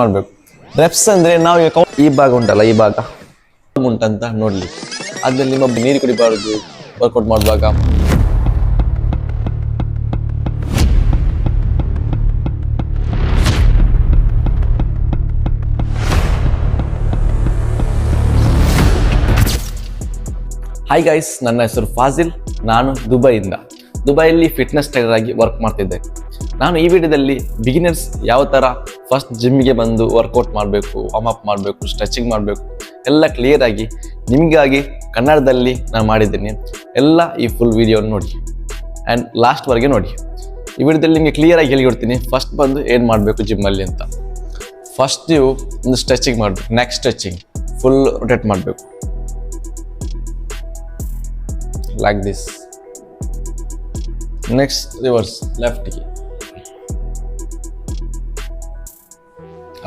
ಮಾಡಬೇಕು. ರೆಪ್ಸ್ ಅಂದರೆ ನಾವು ಈಗ ಈ ಭಾಗ ಉಂಟಲ್ಲ, ಈ ಭಾಗ ಉಂಟಂತ ನೋಡಲಿ. ಆದ್ಮೇಲೆ ನಿಮ್ಮ ನೀರು ಕುಡಿಬಾರ್ದು ವರ್ಕೌಟ್ ಮಾಡುವಾಗ. ಹಾಯ್ ಗೈಸ್, ನನ್ನ ಹೆಸರು ಫಾಜಿಲ್. ನಾನು ದುಬೈಯಲ್ಲಿ ಫಿಟ್ನೆಸ್ ಟ್ರೈನರ್ ಆಗಿ ವರ್ಕ್ ಮಾಡ್ತಿದ್ದೆ. ನಾನು ಈ ವಿಡಿಯೋದಲ್ಲಿ ಬಿಗಿನರ್ಸ್ ಯಾವ ಥರ ಫಸ್ಟ್ ಜಿಮ್ಗೆ ಬಂದು ವರ್ಕೌಟ್ ಮಾಡಬೇಕು, ವಾರ್ಮ್ ಅಪ್ ಮಾಡಬೇಕು, ಸ್ಟ್ರೆಚಿಂಗ್ ಮಾಡಬೇಕು ಎಲ್ಲ ಕ್ಲಿಯರ್ ಆಗಿ ನಿಮಗಾಗಿ ಕನ್ನಡದಲ್ಲಿ ನಾನು ಮಾಡಿದ್ದೀನಿ. ಎಲ್ಲ ಈ ಫುಲ್ ವಿಡಿಯೋ ನೋಡಿ ಆ್ಯಂಡ್ ಲಾಸ್ಟ್ವರೆಗೆ ನೋಡಿ. ಈ ವಿಡಿಯೋದಲ್ಲಿ ನಿಮಗೆ ಕ್ಲಿಯರಾಗಿ ಹೇಳಿಕೊಡ್ತೀನಿ ಫಸ್ಟ್ ಬಂದು ಏನು ಮಾಡಬೇಕು ಜಿಮ್ಮಲ್ಲಿ ಅಂತ. ಫಸ್ಟ್ ನೀವು ಒಂದು ಸ್ಟ್ರೆಚಿಂಗ್ ಮಾಡಬೇಕು, ನೆಕ್ ಸ್ಟ್ರೆಚಿಂಗ್ ಫುಲ್ ರೊಟೇಟ್ ಮಾಡಬೇಕು like this. Next reverse left ಗೆ,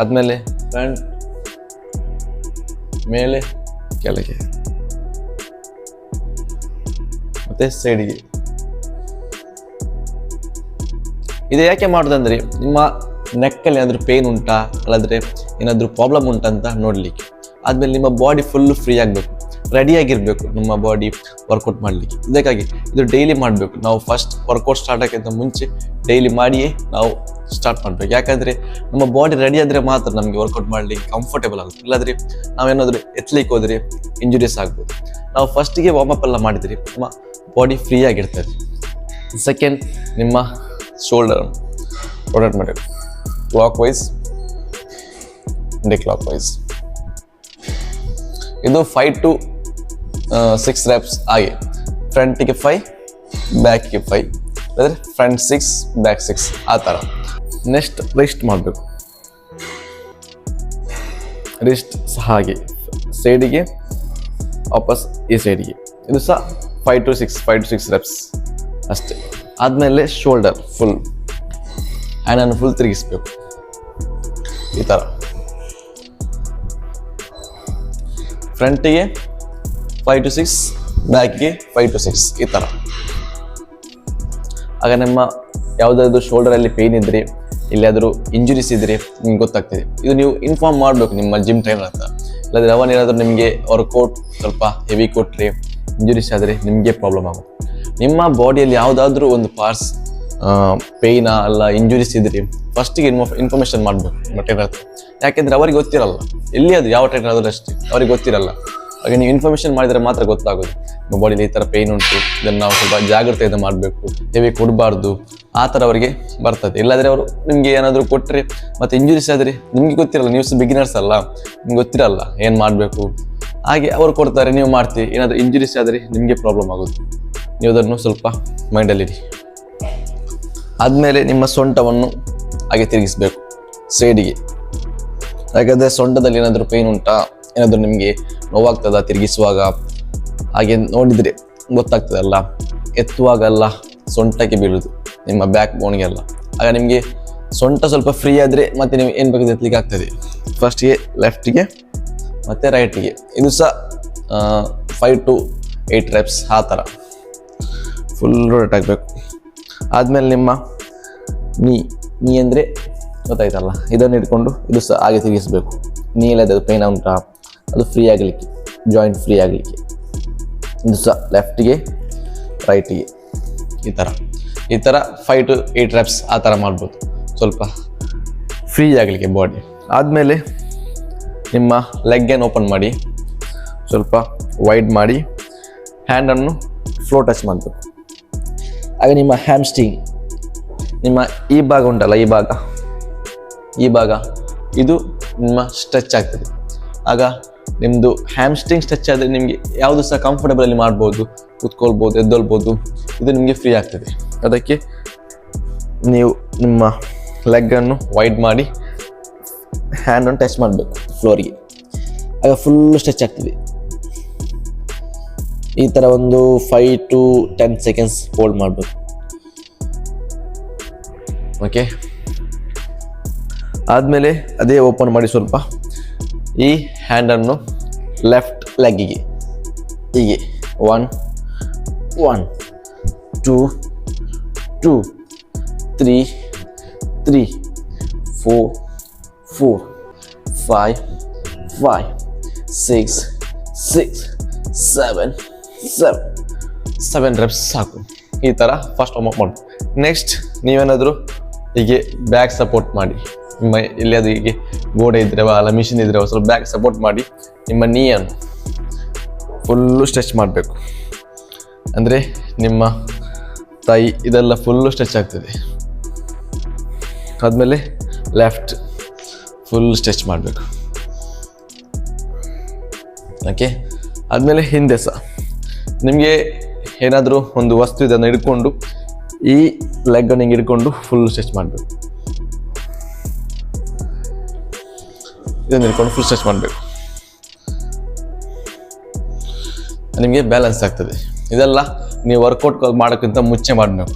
ಆದ್ಮೇಲೆ ಫ್ರಂಟ್ ಮೇಲೆ ಕೆಳಗೆ ಮತ್ತೆ ಸೈಡ್ಗೆ. ಇದು ಯಾಕೆ ಮಾಡೋದಂದ್ರೆ ನಿಮ್ಮ ನೆಕ್ಕಲ್ಲಿ ಏನಾದರೂ ಪೇನ್ ಉಂಟಾ ಅಲ್ಲಾದ್ರೆ ಏನಾದರೂ ಪ್ರಾಬ್ಲಮ್ ಉಂಟಾ ಅಂತ ನೋಡ್ಲಿಕ್ಕೆ. ಆದ್ಮೇಲೆ ನಿಮ್ಮ ಬಾಡಿ ಫುಲ್ ಫ್ರೀ ಆಗಬೇಕು, ರೆಡಿಯಾಗಿರಬೇಕು ನಿಮ್ಮ ಬಾಡಿ ವರ್ಕೌಟ್ ಮಾಡಲಿಕ್ಕೆ. ಇದಕ್ಕಾಗಿ ಇದು ಡೈಲಿ ಮಾಡಬೇಕು. ನಾವು ಫಸ್ಟ್ ವರ್ಕೌಟ್ ಸ್ಟಾರ್ಟ್ ಆಗೋಕ್ಕಿಂತ ಮುಂಚೆ ಡೈಲಿ ಮಾಡಿಯೇ ನಾವು ಸ್ಟಾರ್ಟ್ ಮಾಡಬೇಕು. ಯಾಕಂದರೆ ನಮ್ಮ ಬಾಡಿ ರೆಡಿ ಆದರೆ ಮಾತ್ರ ನಮಗೆ ವರ್ಕೌಟ್ ಮಾಡಲಿಕ್ಕೆ ಕಂಫರ್ಟೇಬಲ್ ಆಗುತ್ತೆ. ಇಲ್ಲಾಂದರೆ ನಾವೇನಾದರೂ ಎತ್ತಲಿಕ್ಕೆ ಹೋದರೆ ಇಂಜುರೀಸ್ ಆಗ್ಬೋದು. ನಾವು ಫಸ್ಟಿಗೆ ವಾರ್ಮಪ್ ಎಲ್ಲ ಮಾಡಿದರೆ ನಮ್ಮ ಬಾಡಿ ಫ್ರೀ ಆಗಿರ್ತದೆ. ಸೆಕೆಂಡ್, ನಿಮ್ಮ ಶೋಲ್ಡರ್ ರೊಟೇಟ್ ಮಾಡಬೇಕು clockwise and clockwise. ಇದು 5 to 6 reps ಆಗಿ ಫ್ರಂಟಿಗೆ 5 ಬ್ಯಾಕಿಗೆ 5, ಅಂದರೆ ಫ್ರಂಟ್ 6 ಬ್ಯಾಕ್ 6 ಆ ಥರ. ನೆಕ್ಸ್ಟ್ ರಿಸ್ಟ್ ಮಾಡಬೇಕು. ರಿಸ್ಟ್ ಸಹ ಹಾಗೆ ಸೈಡಿಗೆ ವಾಪಸ್ ಈ ಸೈಡಿಗೆ. ಇದು ಸಹ 5 to 6 reps ಅಷ್ಟೇ. ಆದಮೇಲೆ ಶೋಲ್ಡರ್ ಫುಲ್ ಹ್ಯಾಂಡನ್ನು ಫುಲ್ ತಿರುಗಿಸ್ಬೇಕು ಈ ಥರ. ಫ್ರಂಟಿಗೆ 5 to 6, ಬ್ಯಾಕ್ಗೆ 5 to 6 ಈ ಥರ. ಆಗ ನಿಮ್ಮ ಯಾವುದಾದ್ರು ಶೋಲ್ಡರಲ್ಲಿ ಪೇಯ್ನ್ ಇದ್ದರೆ, ಎಲ್ಲಿಯಾದರೂ ಇಂಜುರೀಸ್ ಇದ್ದರೆ ನಿಮ್ಗೆ ಗೊತ್ತಾಗ್ತದೆ. ಇದು ನೀವು ಇನ್ಫಾರ್ಮ್ ಮಾಡಬೇಕು ನಿಮ್ಮ ಜಿಮ್ ಟ್ರೈನರ್ ಅಂತ. ಇಲ್ಲಾಂದರೆ ಅವನೇನಾದರೂ ನಿಮಗೆ ವರ್ಕೌಟ್ ಸ್ವಲ್ಪ ಹೆವಿ ಕೊಟ್ಟರೆ, ಇಂಜುರೀಸ್ ಆದರೆ ನಿಮಗೆ ಪ್ರಾಬ್ಲಮ್ ಆಗುತ್ತೆ. ನಿಮ್ಮ ಬಾಡಿಯಲ್ಲಿ ಯಾವುದಾದ್ರೂ ಒಂದು ಪಾರ್ಟ್ಸ್ ಪೇಯ್ನಾ ಅಲ್ಲ ಇಂಜುರೀಸ್ ಇದ್ದರೆ ಫಸ್ಟಿಗೆ ಇನ್ಫಾರ್ಮೇಷನ್ ಮಾಡಬೇಕು ನಿಮ್ಮ ಟ್ರೈನರ್ ಹತ್ರ. ಯಾಕೆಂದರೆ ಅವರಿಗೆ ಗೊತ್ತಿರಲ್ಲ, ಎಲ್ಲಿ ಅದು ಯಾವ ಟ್ರೈನರ್ ಆದರೂ ಅಷ್ಟೇ ಅವ್ರಿಗೆ ಗೊತ್ತಿರಲ್ಲ. ಹಾಗೆ ನೀವು ಇನ್ಫಾರ್ಮೇಷನ್ ಮಾಡಿದರೆ ಮಾತ್ರ ಗೊತ್ತಾಗೋದು ನಿಮ್ಮ ಬಾಡಿಯಲ್ಲಿ ಈ ಥರ ಪೇಯ್ನ್ ಉಂಟು, ಇದನ್ನು ನಾವು ಸ್ವಲ್ಪ ಜಾಗ್ರತೆಯಿಂದ ಮಾಡಬೇಕು, ಹೆವಿ ಕೊಡಬಾರ್ದು ಆ ಥರ ಅವರಿಗೆ ಬರ್ತದೆ. ಇಲ್ಲಾಂದರೆ ಅವರು ನಿಮಗೆ ಏನಾದರೂ ಕೊಟ್ಟರೆ ಮತ್ತು ಇಂಜುರೀಸ್ ಆದರೆ ನಿಮಗೆ ಗೊತ್ತಿರಲ್ಲ, ನೀವು ಬಿಗಿನರ್ಸ್ ಅಲ್ಲ, ನಿಮ್ಗೆ ಗೊತ್ತಿರಲ್ಲ ಏನು ಮಾಡಬೇಕು. ಹಾಗೆ ಅವರು ಕೊಡ್ತಾರೆ, ನೀವು ಮಾಡ್ತೀವಿ, ಏನಾದರೂ ಇಂಜುರೀಸ್ ಆದರೆ ನಿಮಗೆ ಪ್ರಾಬ್ಲಮ್ ಆಗೋದು. ನೀವು ಅದನ್ನು ಸ್ವಲ್ಪ ಮೈಂಡಲ್ಲಿಡಿ. ಆದಮೇಲೆ ನಿಮ್ಮ ಸೊಂಟವನ್ನು ಹಾಗೆ ತಿರುಗಿಸ್ಬೇಕು ಸೈಡಿಗೆ. ಯಾಕಂದರೆ ಸೊಂಟದಲ್ಲಿ ಏನಾದರೂ ಪೇಯ್ನ್ ಉಂಟಾ, ಏನಾದರೂ ನಿಮಗೆ ನೋವಾಗ್ತದ ತಿರುಗಿಸುವಾಗ, ಹಾಗೆ ನೋಡಿದರೆ ಗೊತ್ತಾಗ್ತದಲ್ಲ. ಎತ್ತುವಾಗಲ್ಲ ಸೊಂಟಕ್ಕೆ ಬೀಳೋದು ನಿಮ್ಮ ಬ್ಯಾಕ್ ಬೋನ್ಗೆಲ್ಲ. ಆಗ ನಿಮಗೆ ಸೊಂಟ ಸ್ವಲ್ಪ ಫ್ರೀ ಆದರೆ ಮತ್ತೆ ನೀವು ಏನು ಬೇಕಾದ್ರೆ ಎತ್ತಲಿಕ್ಕೆ ಆಗ್ತದೆ. ಫಸ್ಟಿಗೆ ಲೆಫ್ಟಿಗೆ ಮತ್ತು ರೈಟಿಗೆ. ಇದು ಸಹ 5 to 8 reps ಆ ಥರ ಫುಲ್ ರೊಟೇಟ್ ಆಗಬೇಕು. ಆದಮೇಲೆ ನಿಮ್ಮ ನೀ ಅಂದರೆ ಗೊತ್ತಾಯ್ತಲ್ಲ, ಇದನ್ನು ಇಟ್ಕೊಂಡು ಇದು ಸಹ ಹಾಗೆ ತಿರುಗಿಸ್ಬೇಕು. ನೀಯಲ್ಲಿ ಅದು ಪೇಯ್ನ್ ಉಂಟಾ ಅದು ಫ್ರೀ ಆಗಲಿಕ್ಕೆ, ಜಾಯಿಂಟ್ ಫ್ರೀ ಆಗಲಿಕ್ಕೆ. ಇದು ಸಹ ಲೆಫ್ಟಿಗೆ ರೈಟಿಗೆ ಈ ಥರ 5 to 8 reps ಆ ಥರ ಮಾಡ್ಬೋದು, ಸ್ವಲ್ಪ ಫ್ರೀ ಆಗಲಿಕ್ಕೆ ಬಾಡಿ. ಆದಮೇಲೆ ನಿಮ್ಮ ಲೆಗ್ಗನ್ನು ಓಪನ್ ಮಾಡಿ, ಸ್ವಲ್ಪ ವೈಡ್ ಮಾಡಿ, ಹ್ಯಾಂಡನ್ನು ಫ್ಲೋ ಟಚ್ ಮಾಡಬೇಕು. ಆಗ ನಿಮ್ಮ ಹ್ಯಾಮ್ಸ್ಟ್ರಿಂಗ್, ನಿಮ್ಮ ಈ ಭಾಗ ಉಂಟಲ್ಲ, ಈ ಭಾಗ ಇದು ನಿಮ್ಮ ಸ್ಟ್ರೆಚ್ ಆಗ್ತದೆ. ಆಗ ನಿಮ್ಮದು ಹ್ಯಾಮ್ಸ್ಟ್ರಿಂಗ್ ಸ್ಟ್ರೆಚ್ ಆದರೆ ನಿಮಗೆ ಯಾವುದು ಸಹ ಕಂಫರ್ಟಬಲಲ್ಲಿ ಮಾಡ್ಬೋದು, ಕೂತ್ಕೊಳ್ಬೋದು, ಎದ್ದೊಳ್ಬೋದು. ಇದು ನಿಮಗೆ ಫ್ರೀ ಆಗ್ತದೆ. ಅದಕ್ಕೆ ನೀವು ನಿಮ್ಮ ಲೆಗ್ಗನ್ನು ವೈಡ್ ಮಾಡಿ ಹ್ಯಾಂಡನ್ನು ಟಚ್ ಮಾಡಬೇಕು ಫ್ಲೋರಿಗೆ. ಆಗ ಫುಲ್ ಸ್ಟ್ರೆಚ್ ಆಗ್ತದೆ. ಈ ಥರ ಒಂದು 5 to 10 seconds ಹೋಲ್ಡ್ ಮಾಡಬೇಕು. ಓಕೆ, ಆದಮೇಲೆ ಅದೇ ಓಪನ್ ಮಾಡಿ ಸ್ವಲ್ಪ ಈ ಹ್ಯಾಂಡನ್ನು ಲೆಫ್ಟ್ ಲೆಗ್ಗಿಗೆ ಹೀಗೆ 1 1 2 2 3 3 4 4 5 reps ಸಾಕು. ಈ ಥರ ಫಸ್ಟ್ ವಾರ್ಮ್ ಅಪ್ ಮಾಡಿ. ನೆಕ್ಸ್ಟ್ ನೀವೇನಾದರೂ ಹೀಗೆ ಬ್ಯಾಕ್ ಸಪೋರ್ಟ್ ಮಾಡಿ, ನಿಮ್ಮ ಎಲ್ಲಿಯಾದರೂ ಹೀಗೆ ಗೋಡೆ ಇದ್ದರೆ ಅಲ್ಲ ಮಿಷಿನ್ ಇದ್ದರೆ ಸ್ವಲ್ಪ ಬ್ಯಾಕ್ ಸಪೋರ್ಟ್ ಮಾಡಿ ನಿಮ್ಮ ನೀಯನ್ನು ಫುಲ್ಲು ಸ್ಟ್ರೆಚ್ ಮಾಡಬೇಕು. ಅಂದರೆ ನಿಮ್ಮ ತಾಯಿ ಇದೆಲ್ಲ ಫುಲ್ಲು ಸ್ಟ್ರೆಚ್ ಆಗ್ತದೆ. ಆದಮೇಲೆ ಲೆಫ್ಟ್ ಫುಲ್ ಸ್ಟ್ರೆಚ್ ಮಾಡಬೇಕು. ಓಕೆ, ಆದಮೇಲೆ ಹಿಂದೆ ಸಹ ನಿಮಗೆ ಏನಾದರೂ ಒಂದು ವಸ್ತು ಇದನ್ನು ಹಿಡ್ಕೊಂಡು ಈ ಲೆಗ್ಗನ್ನು ಹಿಂಗೆ ಹಿಡ್ಕೊಂಡು ಫುಲ್ ಸ್ಟ್ರೆಚ್ ಮಾಡಬೇಕು. ಇದನ್ನು ಹಿಡ್ಕೊಂಡು ಫುಲ್ ಸ್ಟ್ರೆಚ್ ಮಾಡಬೇಕು. ನಿಮಗೆ ಬ್ಯಾಲೆನ್ಸ್ ಆಗ್ತದೆ. ಇದೆಲ್ಲ ನೀವು ವರ್ಕೌಟ್ ಮಾಡೋಕ್ಕಿಂತ ಮುಂಚೆ ಮಾಡಬೇಕು.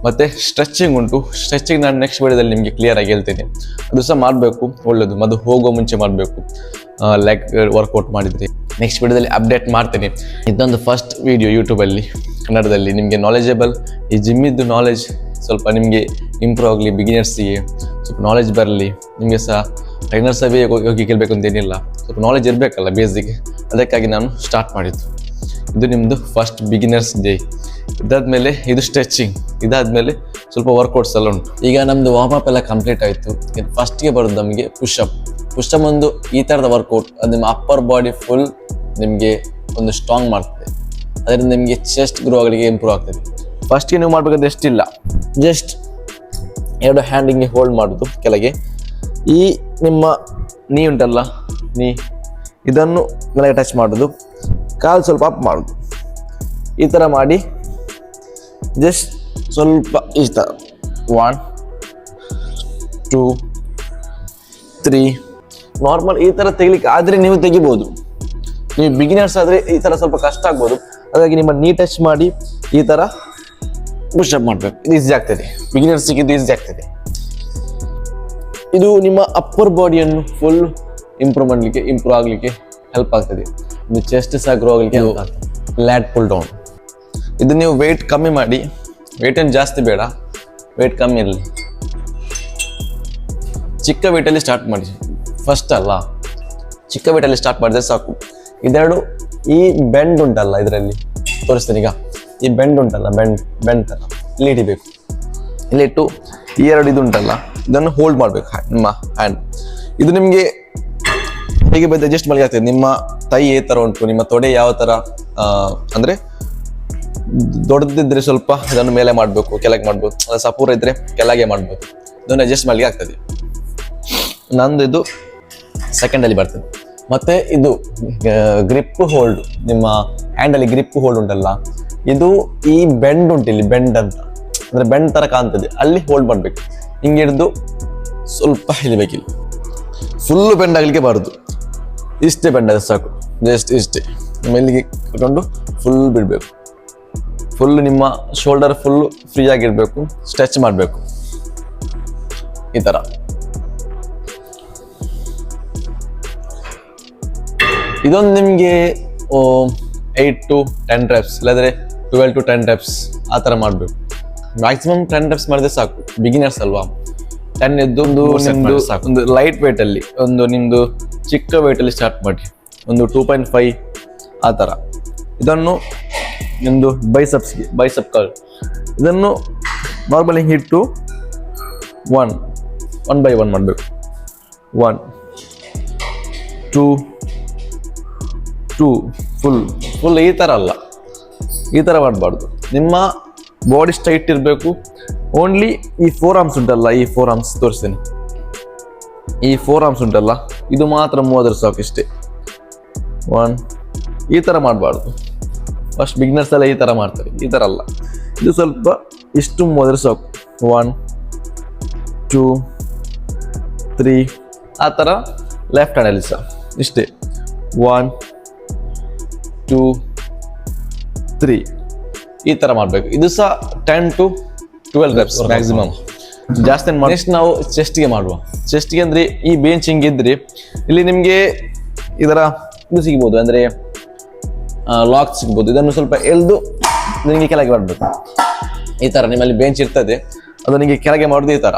ಮತ್ತು ಸ್ಟ್ರೆಚಿಂಗ್ ಉಂಟು. ಸ್ಟ್ರೆಚಿಂಗ್ ನಾನು ನೆಕ್ಸ್ಟ್ ವಿಡಿಯೋದಲ್ಲಿ ನಿಮಗೆ ಕ್ಲಿಯರಾಗಿ ಹೇಳ್ತೀನಿ. ಅದು ಸಹ ಮಾಡಬೇಕು, ಒಳ್ಳೆಯದು. ಅದು ಹೋಗೋ ಮುಂಚೆ ಮಾಡಬೇಕು ಲೆಗ್ ವರ್ಕೌಟ್ ಮಾಡಿದರೆ. ನೆಕ್ಸ್ಟ್ ವಿಡಿಯೋದಲ್ಲಿ ಅಪ್ಡೇಟ್ ಮಾಡ್ತೀನಿ. ಇದೊಂದು ಫಸ್ಟ್ ವಿಡಿಯೋ ಯೂಟ್ಯೂಬಲ್ಲಿ ಕನ್ನಡದಲ್ಲಿ ನಿಮಗೆ ನಾಲೆಜಬಲ್, ಈ ಜಿಮ್ಮಿದ್ದು ನಾಲೆಜ್ ಸ್ವಲ್ಪ ನಿಮಗೆ ಇಂಪ್ರೂವ್ ಆಗಲಿ, ಬಿಗಿನರ್ಸಿಗೆ ಸ್ವಲ್ಪ ನಾಲೆಜ್ ಬರಲಿ. ನಿಮಗೆ ಸಹ ಟ್ರೈನರ್ ಸಭೆ ಹೋಗಿ ಕೇಳಬೇಕು ಅಂತೇನಿಲ್ಲ, ಸ್ವಲ್ಪ ನಾಲೆಜ್ ಇರಬೇಕಲ್ಲ ಬೇಸಿಕ್. ಅದಕ್ಕಾಗಿ ನಾನು ಸ್ಟಾರ್ಟ್ ಮಾಡಿದ್ದು. ಇದು ನಿಮ್ಮದು ಫಸ್ಟ್ ಬಿಗಿನರ್ಸ್ ಡೇ. ಇದಾದಮೇಲೆ ಇದು ಸ್ಟ್ರೆಚಿಂಗ್, ಇದಾದಮೇಲೆ ಸ್ವಲ್ಪ ವರ್ಕೌಟ್ಸ್ ಎಲ್ಲ ಉಂಟು. ಈಗ ನಮ್ಮದು ವಾರ್ಮ್ ಅಪ್ ಎಲ್ಲ ಕಂಪ್ಲೀಟ್ ಆಯಿತು. ಫಸ್ಟ್ಗೆ ಬರೋದು ನಮಗೆ ಪುಷಪ್. ಪುಷಪ್ ಒಂದು ಈ ಥರದ ವರ್ಕೌಟ್, ಅದು ನಿಮ್ಮ ಅಪ್ಪರ್ ಬಾಡಿ ಫುಲ್ ನಿಮಗೆ ಒಂದು ಸ್ಟ್ರಾಂಗ್ ಮಾಡ್ತದೆ. ಅದರಿಂದ ನಿಮಗೆ ಚೆಸ್ಟ್ ಗ್ರೋ ಆಗಲಿಕ್ಕೆ ಇಂಪ್ರೂವ್ ಆಗ್ತದೆ. ಫಸ್ಟ್ಗೆ ನೀವು ಮಾಡಬೇಕಂದ್ರೆ ಎಷ್ಟಿಲ್ಲ, ಜಸ್ಟ್ 2 ಹ್ಯಾಂಡಿಂಗ್ಗೆ ಹೋಲ್ಡ್ ಮಾಡೋದು ಕೆಳಗೆ. ಈ ನಿಮ್ಮ ನೀ ಉಂಟಲ್ಲ, ನೀ ಇದನ್ನು ಕೆಳಗೆ ಟಚ್ ಮಾಡೋದು, ಕಾಲು ಸ್ವಲ್ಪ ಅಪ್ ಮಾಡೋದು. ಈ ಥರ ಮಾಡಿ ಜಸ್ಟ್ ಸ್ವಲ್ಪ ಈ ಥರ 1 2 3 ನಾರ್ಮಲ್ ಈ ಥರ ತೆಗಿಲಿಕ್ಕೆ ಆದರೆ ನೀವು ತೆಗಿಬೋದು. ನೀವು ಬಿಗಿನರ್ಸ್ ಆದರೆ ಈ ಥರ ಸ್ವಲ್ಪ ಕಷ್ಟ ಆಗ್ಬೋದು. ಹಾಗಾಗಿ ನಿಮ್ಮ ನೀ ಟಚ್ ಮಾಡಿ ಈ ಥರ ಪುಷಪ್ ಮಾಡಬೇಕು. ಇದು ಈಸಿ ಆಗ್ತದೆ, ಬಿಗಿನರ್ಸಿಗೆ ಇದು ಈಸಿ ಆಗ್ತದೆ. ಇದು ನಿಮ್ಮ ಅಪ್ಪರ್ ಬಾಡಿಯನ್ನು ಫುಲ್ ಇಂಪ್ರೂವ್ ಆಗಲಿಕ್ಕೆ ಹೆಲ್ಪ್ ಆಗ್ತದೆ. ಇದು ಚೆಸ್ಟ್ ಸಹ ಗ್ರೋ ಆಗಲಿಕ್ಕೆ ಹೆಲ್ಪ್ ಆಗ್ತದೆ. ಲ್ಯಾಟ್ ಪುಲ್ ಡೌನ್, ಇದು ನೀವು ವೆಯ್ಟ್ ಕಮ್ಮಿ ಮಾಡಿ, ವೆಯ್ಟ್ ಏನು ಜಾಸ್ತಿ ಬೇಡ, ವೆಯ್ಟ್ ಕಮ್ಮಿ ಇರಲಿ. ಚಿಕ್ಕ ವೆಯ್ಟಲ್ಲಿ ಸ್ಟಾರ್ಟ್ ಮಾಡಿ. ಫಸ್ಟ್ ಅಲ್ಲ, ಚಿಕ್ಕ ವೆಯ್ಟಲ್ಲಿ ಸ್ಟಾರ್ಟ್ ಮಾಡಿದ್ರೆ ಸಾಕು. ಇದೆರಡು ಈ ಬೆಂಡ್ ಉಂಟಲ್ಲ, ಇದರಲ್ಲಿ ತೋರಿಸ್ತೀನಿ ಈಗ. ಈ ಬೆಂಡ್ ಉಂಟಲ್ಲ, ಬೆಂಡ್ ಥರ ಇಲ್ಲಿ ಹಿಡಿಬೇಕು. ಇಲ್ಲಿಟ್ಟು ಈ 2 ಇದು ಉಂಟಲ್ಲ, ಇದನ್ನು ಹೋಲ್ಡ್ ಮಾಡಬೇಕು ನಿಮ್ಮ ಹ್ಯಾಂಡ್. ಇದು ನಿಮಗೆ ಹೇಗೆ ಬಂದು ಅಡ್ಜಸ್ಟ್ ಮಾಡಿ ಆಗ್ತದೆ. ನಿಮ್ಮ ಕೈ ಈ ಥರ ಉಂಟು, ನಿಮ್ಮ ತೊಡೆ ಯಾವ ಥರ ಅಂದರೆ ದೊಡ್ಡದಿದ್ರೆ ಸ್ವಲ್ಪ ಇದನ್ನು ಮೇಲೆ ಮಾಡಬೇಕು, ಕೆಳಗೆ ಮಾಡ್ಬೋದು. ಸಪೂರ ಇದ್ದರೆ ಕೆಳಗೆ ಮಾಡ್ಬೋದು. ಇದನ್ನು ಅಡ್ಜಸ್ಟ್ ಮಾಡಲಿಕ್ಕೆ ಆಗ್ತದೆ. ನಂದು ಇದು ಸೆಕೆಂಡಲ್ಲಿ ಬರ್ತದೆ. ಮತ್ತು ಇದು ಗ್ರಿಪ್ ಹೋಲ್ಡ್, ನಿಮ್ಮ ಹ್ಯಾಂಡಲ್ಲಿ ಗ್ರಿಪ್ ಹೋಲ್ಡ್ ಉಂಟಲ್ಲ, ಇದು ಈ ಬೆಂಡ್ ಉಂಟು, ಇಲ್ಲಿ ಬೆಂಡ್ ಅಂತ ಅಂದರೆ ಬೆಂಡ್ ಥರ ಕಾಣ್ತದೆ, ಅಲ್ಲಿ ಹೋಲ್ಡ್ ಮಾಡಬೇಕು. ಹಿಂಗೆ ಹಿಡಿದು ಸ್ವಲ್ಪ ಹಿಡಿಬೇಕಿಲ್ಲ, ಫುಲ್ಲು ಬೆಂಡ್ ಆಗಲಿಕ್ಕೆ ಬಾರದು. ಇಷ್ಟೇ ಬೆಂಡ್ ಆದರೆ ಸಾಕು, ಜಸ್ಟ್ ಇಷ್ಟೇ. ಮೇಲಿಗೆ ಇಟ್ಕೊಂಡು ಫುಲ್ ಬಿಡಬೇಕು. ಫುಲ್ ನಿಮ್ಮ ಶೋಲ್ಡರ್ ಫುಲ್ಲು ಫ್ರೀ ಆಗಿರಬೇಕು. ಸ್ಟ್ರೆಚ್ ಮಾಡಬೇಕು ಈ ಥರ. ಇದೊಂದು ನಿಮಗೆ 8 to 10 reps, ಇಲ್ಲಾಂದರೆ 12 to 10 reps ಆ ಥರ ಮಾಡಬೇಕು. ಮ್ಯಾಕ್ಸಿಮಮ್ 10 reps ಮಾಡಿದ್ರೆ ಸಾಕು, ಬಿಗಿನರ್ಸ್ ಅಲ್ವಾ. 10 ಎದ್ದು ಒಂದು ಲೈಟ್ ವೇಟಲ್ಲಿ, ಒಂದು ನಿಮ್ಮದು ಚಿಕ್ಕ ವೇಟಲ್ಲಿ ಸ್ಟಾರ್ಟ್ ಮಾಡಿ. ಒಂದು 2.5 ಆ ಥರ. ಇದನ್ನು ನಿಮ್ಮದು ಬೈಸಪ್ ಕರ್ಲ್, ಇದನ್ನು ನಾರ್ಮಲ್ ಹಿಂಗೆ ಇಟ್ಟು 1 by 1 ಮಾಡಬೇಕು. 1 2 ಫುಲ್ ಈ ಥರ ಅಲ್ಲ, ಈ ಥರ ಮಾಡಬಾರ್ದು. ನಿಮ್ಮ ಬಾಡಿ ಸ್ಟ್ರೈಟ್ ಇರಬೇಕು. ಓನ್ಲಿ ಈ 4 arms ಉಂಟಲ್ಲ, ಈ 4 arms ತೋರಿಸ್ತೇನೆ. ಈ 4 arms ಉಂಟಲ್ಲ, ಇದು ಮಾತ್ರ ಮೂವಾದ್ರೆ ಸಾಕು, ಇಷ್ಟೇ. 1 ಈ ಥರ ಮಾಡಬಾರ್ದು. ಫಸ್ಟ್ ಬಿಗಿನರ್ಸ್ ಎಲ್ಲ ಈ ಥರ ಮಾಡ್ತಾರೆ, ಈ ಥರ ಅಲ್ಲ. ಇದು ಸ್ವಲ್ಪ ಇಷ್ಟು ಮೂವಾದ್ರೆ ಸಾಕು. 1 2 3 ಆ ಥರ ಲೆಫ್ಟ್ ಹ್ಯಾಂಡಲ್ಲಿ ಸಹ ಇಷ್ಟೇ. 1 2 3 ಈ ಥರ ಮಾಡಬೇಕು. ಇದು ಸಹ 10 to 12 reps ಮ್ಯಾಕ್ಸಿಮಮ್, ಜಾಸ್ತಿ ಮಾಡಿ. ನೆಕ್ಸ್ಟ್ ನಾವು ಚೆಸ್ಟ್ಗೆ ಮಾಡುವ. ಚೆಸ್ಟ್ಗೆ ಅಂದರೆ ಈ ಬೆಂಚ್ ಹಿಂಗಿದ್ರೆ ಇಲ್ಲಿ ನಿಮಗೆ ಇದರ ಇದು ಸಿಗ್ಬೋದು, ಅಂದರೆ ಲಾಕ್ ಸಿಗ್ಬೋದು. ಇದನ್ನು ಸ್ವಲ್ಪ ಎಳೆದು ನಿಮಗೆ ಕೆಳಗೆ ಮಾಡಬೇಕು. ಈ ಥರ ನಿಮ್ಮಲ್ಲಿ ಬೆಂಚ್ ಇರ್ತದೆ, ಅದು ನಿಮಗೆ ಕೆಳಗೆ ಮಾಡೋದು ಈ ಥರ.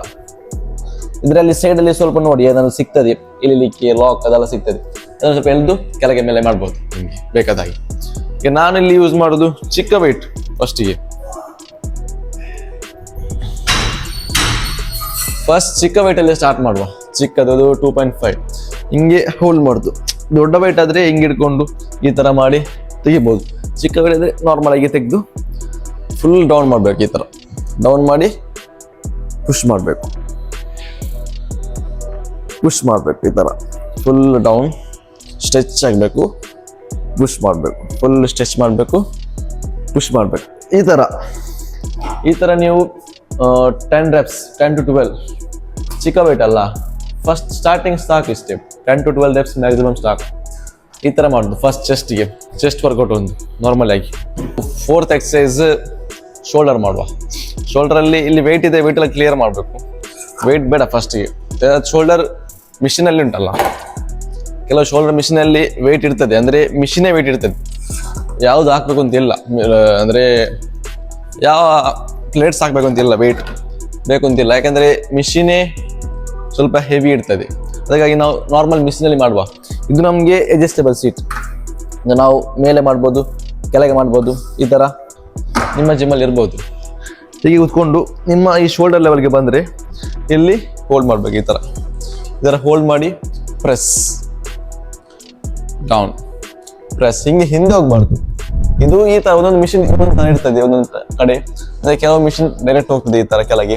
ಇದರಲ್ಲಿ ಸೈಡಲ್ಲಿ ಸ್ವಲ್ಪ ನೋಡಿ ಏನಾದ್ರು ಸಿಗ್ತದೆ, ಇಳಿಲಿಕ್ಕೆ ಲಾಕ್ ಅದೆಲ್ಲ ಸಿಗ್ತದೆ, ಅದನ್ನು ಸ್ವಲ್ಪ ಎಳೆದು ಕೆಳಗೆ ಮೇಲೆ ಮಾಡ್ಬೋದು ನಿಮಗೆ ಬೇಕಾದಾಗಿ. ಈಗ ನಾನಿಲ್ಲಿ ಯೂಸ್ ಮಾಡೋದು ಚಿಕ್ಕ ವೆಯ್ಟ್. ಫಸ್ಟ್ ಚಿಕ್ಕ ವೆಯ್ಟಲ್ಲಿ ಸ್ಟಾರ್ಟ್ ಮಾಡುವ. ಚಿಕ್ಕದದು 2.5 ಹಿಂಗೆ ಹೋಲ್ಡ್ ಮಾಡುದು. ದೊಡ್ಡ ವೆಯ್ಟ್ ಆದರೆ ಹಿಂಗೆ ಇಟ್ಕೊಂಡು ಈ ಥರ ಮಾಡಿ ತೆಗಿಬೋದು. ಚಿಕ್ಕ ವೆಯ್ಟ್ ಆದರೆ ನಾರ್ಮಲ್ ಆಗಿ ತೆಗೆದು ಫುಲ್ ಡೌನ್ ಮಾಡಬೇಕು. ಈ ಥರ ಡೌನ್ ಮಾಡಿ ಪುಷ್ ಮಾಡಬೇಕು, ಈ ಥರ ಫುಲ್ ಡೌನ್ ಸ್ಟ್ರೆಚ್ ಆಗಬೇಕು, ಪುಷ್ ಮಾಡಬೇಕು, ಫುಲ್ ಸ್ಟ್ರೆಚ್ ಮಾಡಬೇಕು, ಪುಷ್ ಮಾಡಬೇಕು. ಈ ಥರ ನೀವು 10 reps 10 to 12. ಚಿಕ್ಕ ವೆಯ್ಟ್ ಅಲ್ಲ, ಫಸ್ಟ್ ಸ್ಟಾರ್ಟಿಂಗ್ ಸ್ಟಾಕ್ ಇಷ್ಟೇ, 10 to 12 reps ಮ್ಯಾಕ್ಸಿಮಮ್ ಸ್ಟಾಕ್. ಈ ಥರ ಮಾಡೋದು ಫಸ್ಟ್ ಚೆಸ್ಟ್ ವರ್ಕೌಟ್ ಒಂದು ನಾರ್ಮಲ್ ಆಗಿ. 4th ಎಕ್ಸಸೈಸ್ ಶೋಲ್ಡರ್ ಮಾಡುವ. ಶೋಲ್ಡರಲ್ಲಿ ಇಲ್ಲಿ ವೆಯ್ಟ್ ಇದೆ, ವೆಯ್ಟ್ ಎಲ್ಲ ಕ್ಲಿಯರ್ ಮಾಡಬೇಕು. ವೆಯ್ಟ್ ಬೇಡ ಫಸ್ಟಿಗೆ. ಶೋಲ್ಡರ್ ಮಿಷಿನಲ್ಲಿ ಉಂಟಲ್ಲ, ಕೆಲವು ಶೋಲ್ಡರ್ ಮಿಷಿನಲ್ಲಿ ವೆಯ್ಟ್ ಇರ್ತದೆ, ಅಂದರೆ ಮಿಷಿನೇ ವೆಯ್ಟ್ ಇರ್ತದೆ, ಯಾವುದು ಹಾಕ್ಬೇಕು ಅಂತಿಲ್ಲ, ಅಂದರೆ ಯಾವ ಪ್ಲೇಟ್ಸ್ ಹಾಕ್ಬೇಕು ಅಂತಿಲ್ಲ, ವೆಯ್ಟ್ ಬೇಕು ಅಂತಿಲ್ಲ. ಯಾಕಂದರೆ ಮಿಷಿನೇ ಸ್ವಲ್ಪ ಹೆವಿ ಇರ್ತದೆ, ಅದಕ್ಕಾಗಿ ನಾವು ನಾರ್ಮಲ್ ಮಿಷಿನಲ್ಲಿ ಮಾಡುವ. ಇದು ನಮಗೆ ಅಡ್ಜಸ್ಟೇಬಲ್ ಸೀಟ್, ನಾವು ಮೇಲೆ ಮಾಡ್ಬೋದು, ಕೆಳಗೆ ಮಾಡ್ಬೋದು, ಈ ಥರ ನಿಮ್ಮ ಜಿಮ್ಮಲ್ಲಿ ಇರ್ಬೋದು. ಹೀಗೆ ಕೂತ್ಕೊಂಡು ನಿಮ್ಮ ಈ ಶೋಲ್ಡರ್ ಲೆವೆಲ್ಗೆ ಬಂದರೆ ಇಲ್ಲಿ ಹೋಲ್ಡ್ ಮಾಡಬೇಕು. ಈ ಥರ ಹೋಲ್ಡ್ ಮಾಡಿ ಪ್ರೆಸ್ ಡೌನ್, ಪ್ರೆಸ್. ಹಿಂಗೆ ಹಿಂದೆ ಹೋಗ್ಬಾರ್ದು. ಇದು ಈ ಥರ ಒಂದೊಂದು ಮಿಷಿನ್ ಇರ್ತದೆ ಒಂದೊಂದು ಕಡೆ, ಅಂದರೆ ಕೆಲವು ಮಿಷಿನ್ ಡೈರೆಕ್ಟ್ ಹೋಗ್ತದೆ ಈ ಥರ ಕೆಳಗೆ,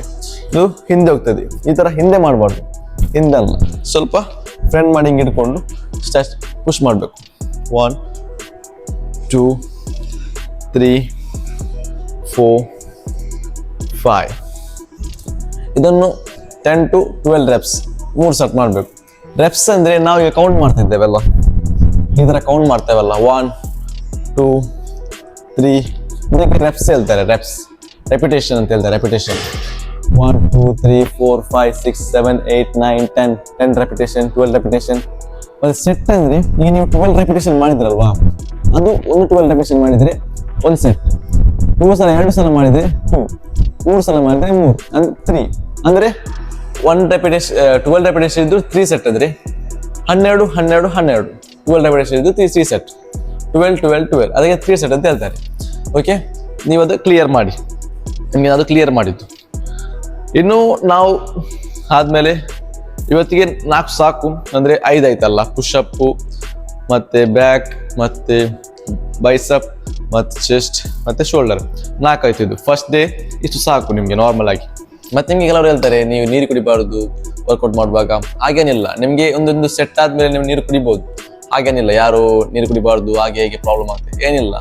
ಇದು ಹಿಂದೆ ಹೋಗ್ತದೆ. ಈ ಥರ ಹಿಂದೆ ಮಾಡಬಾರ್ದು, ಹಿಂದೆ ಅಲ್ಲ, ಸ್ವಲ್ಪ ಫ್ರಂಟ್ ಮಾಡಿ ಹಿಂಗೆ ಇಟ್ಕೊಂಡು ಸ್ಟ್ರೆಚ್ ಪುಷ್ ಮಾಡಬೇಕು. 1 2 3 4 5. ಇದನ್ನು 10 to 12 reps 3 ಸೆಟ್ ಮಾಡಬೇಕು. ರೆಪ್ಸ್ ಅಂದರೆ ನಾವು ಈಗ ಕೌಂಟ್ ಮಾಡ್ತಾ ಇದ್ದೇವೆಲ್ಲ, ಈ ಥರ ಕೌಂಟ್ ಮಾಡ್ತೇವಲ್ಲ, 1 2 3. ಇದಕ್ಕೆ ರೆಪ್ಸ್ ಹೇಳ್ತಾರೆ, ರೆಪಿಟೇಷನ್ ಅಂತ ಹೇಳ್ತಾರೆ. Repetition 1 2 3 4 5 6 7 8 9 10 repetition, 12 repetition. ಮತ್ತು ಸೆಟ್ ಅಂದರೆ ಈಗ ನೀವು 12 ರೆಪಿಟೇಷನ್ ಮಾಡಿದ್ರಲ್ವಾ, ಅದು ಒಂದು 12 ರೆಪಿಟೇಷನ್ ಮಾಡಿದರೆ ಒಂದು ಸೆಟ್. 2 ಸಲ ಮಾಡಿದರೆ 2, 3 ಸಲ ಮಾಡಿದರೆ 3, 3. ಅಂದರೆ 12 ರೆಪಿಟೇಷನ್ ಇದ್ದು 3 ಸೆಟ್ ಅಂದರೆ 12 12 12. 12 ರೆಪಿಟೇಷನ್ ಇದ್ದು 3 ಸೆಟ್, 12 12 12, ಅದಕ್ಕೆ 3 ಸೆಟ್ ಅಂತ ಹೇಳ್ತಾರೆ. ಓಕೆ, ನೀವು ಅದು ಕ್ಲಿಯರ್ ಮಾಡಿ. ನಿಮಗೆ ಅದು ಕ್ಲಿಯರ್ ಮಾಡಿದ್ದು. ಇನ್ನು ನಾವು ಆದಮೇಲೆ ಇವತ್ತಿಗೆ 4 ಸಾಕು, ಅಂದರೆ 5 ಆಯ್ತಲ್ಲ. ಪುಷಪ್ಪು ಮತ್ತು ಬ್ಯಾಕ್ ಮತ್ತು ಬೈಸಪ್ ಮತ್ತು ಚೆಸ್ಟ್ ಮತ್ತು ಶೋಲ್ಡರ್ 4 ಆಯ್ತು. ಇದು ಫಸ್ಟ್ ಡೇ ಇಷ್ಟು ಸಾಕು ನಿಮಗೆ ನಾರ್ಮಲ್ ಆಗಿ. ಮತ್ತು ನಿಮಗೆ ಕೆಲವರು ಹೇಳ್ತಾರೆ ನೀವು ನೀರು ಕುಡಿಬಾರ್ದು ವರ್ಕೌಟ್ ಮಾಡುವಾಗ. ಹಾಗೇನಿಲ್ಲ, ನಿಮಗೆ ಒಂದೊಂದು ಸೆಟ್ ಆದಮೇಲೆ ನೀವು ನೀರು ಕುಡಿಬೋದು, ಹಾಗೇನಿಲ್ಲ. ಯಾರು ನೀರು ಕುಡಿಬಾರ್ದು ಹಾಗೆ ಹೇಗೆ ಪ್ರಾಬ್ಲಮ್ ಆಗ್ತದೆ, ಏನಿಲ್ಲ,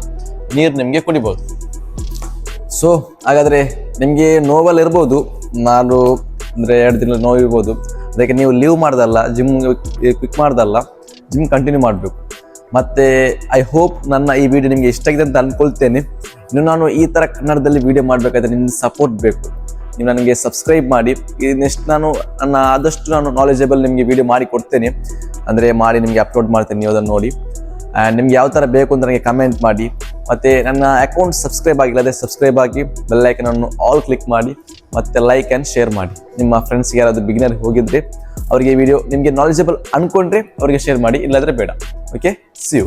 ನೀರು ನಿಮಗೆ ಕುಡಿಬೋದು. ಸೊ ಹಾಗಾದರೆ ನಿಮಗೆ ನೋವಲ್ಲಿ ಇರ್ಬೋದು, ನಾನು ಅಂದರೆ 2 ದಿನ ನೋವು ಇರ್ಬೋದು. ಅದಕ್ಕೆ ನೀವು ಲೀವ್ ಮಾಡ್ದಲ್ಲ, ಜಿಮ್ ಕ್ವಿಕ್ ಮಾಡ್ದಲ್ಲ, ಜಿಮ್ ಕಂಟಿನ್ಯೂ ಮಾಡಬೇಕು. ಮತ್ತು ಐ ಹೋಪ್ ನನ್ನ ಈ ವಿಡಿಯೋ ನಿಮಗೆ ಇಷ್ಟ ಆಗಿದೆ ಅಂತ ಅಂದ್ಕೊಳ್ತೇನೆ. ಇನ್ನು ನಾನು ಈ ಥರ ಕನ್ನಡದಲ್ಲಿ ವಿಡಿಯೋ ಮಾಡಬೇಕಾದ್ರೆ ನಿಮ್ಮ ಸಪೋರ್ಟ್ ಬೇಕು. ನೀವು ನನಗೆ ಸಬ್ಸ್ಕ್ರೈಬ್ ಮಾಡಿ. ನೆಕ್ಸ್ಟ್ ನಾನು ಆದಷ್ಟು ನಾಲೆಜಬಲ್ ನಿಮಗೆ ವಿಡಿಯೋ ಮಾಡಿ ಕೊಡ್ತೇನೆ, ಅಂದರೆ ಮಾಡಿ ನಿಮಗೆ ಅಪ್ಲೋಡ್ ಮಾಡ್ತೇನೆ, ನೀವು ಅದನ್ನು ನೋಡಿ. ಆ್ಯಂಡ್ ನಿಮ್ಗೆ ಯಾವ ಥರ ಬೇಕು ಅಂತ ನನಗೆ ಕಮೆಂಟ್ ಮಾಡಿ. ಮತ್ತು ನನ್ನ ಅಕೌಂಟ್ ಸಬ್ಸ್ಕ್ರೈಬ್ ಆಗಿಲ್ಲ ಅದೇ ಸಬ್ಸ್ಕ್ರೈಬ್ ಆಗಿ, ಬೆಲ್ಲೈಕನನ್ನು ಆಲ್ ಕ್ಲಿಕ್ ಮಾಡಿ, ಮತ್ತು ಲೈಕ್ ಆ್ಯಂಡ್ ಶೇರ್ ಮಾಡಿ. ನಿಮ್ಮ ಫ್ರೆಂಡ್ಸ್ಗೆ ಯಾರಾದರೂ ಬಿಗಿನರ್ ಹೋಗಿದ್ರೆ ಅವರಿಗೆ ವಿಡಿಯೋ ನಿಮಗೆ ನಾಲೆಜಬಲ್ ಅಂದ್ಕೊಂಡ್ರೆ ಅವರಿಗೆ ಶೇರ್ ಮಾಡಿ, ಇಲ್ಲಾಂದರೆ ಬೇಡ. Okay, see you.